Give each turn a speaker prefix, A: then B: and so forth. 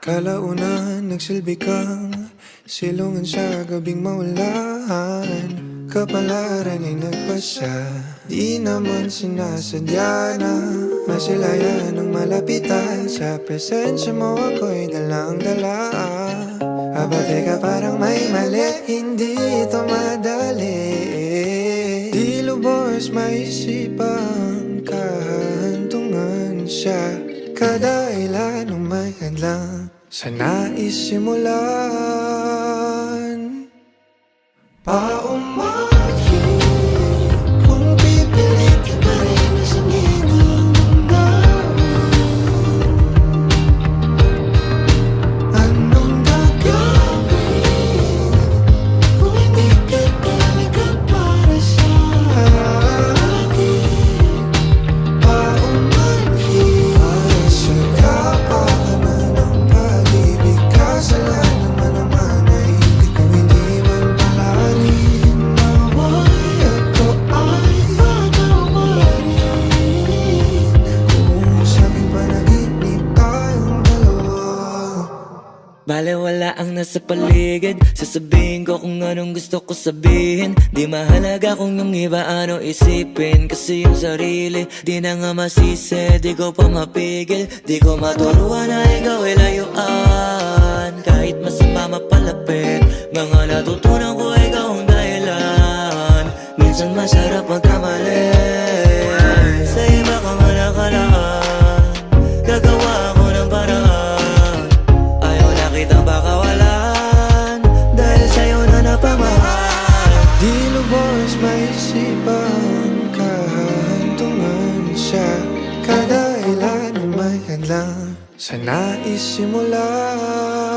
A: Kalaunan nagsilbi kang silungan sa gabing maulan. Kapalaran ay nagpasya, di naman sinasadya na masilayan ng malapitan. Sa presensya mo ako'y dalang-dala. Aba teka parang may mali, hindi ito madali. Di lubos maisipang kahantungan siya. Kada ilan ng may hadlang sa nais simulan. Paumakin kung pipilit ka pa rin na sangin ang mundo. Anong gagawin kung hindi ka talaga para sa akin? Paumakin para sa kapakanan ng pag-ibig. Kasalanan man naman ay hindi ko hindi man palarin. Naway ako ay matawarin kung sa aking panaginip tayong dalawa.
B: Balewala ang nasa paligid, sasabihin ko kung anong gusto ko sabihin. Di mahalaga kung yung iba ano isipin, kasi yung sarili di na nga masisi. Di ko pa mapigil, di ko maturuan na ikaw ay layuan. Kahit masama mapalapit, mga natutunan ko ikaw ang dahilan. Minsan masarap magkamali, sa iba ka man nakalaan. Gagawa ako ng paraan, ayaw na kitang pakawalan, dahil sa'yo na napamahal.
A: Di lubos maisipang kahantungan siya. Kada ilan ay may hadlang sa nais simulan.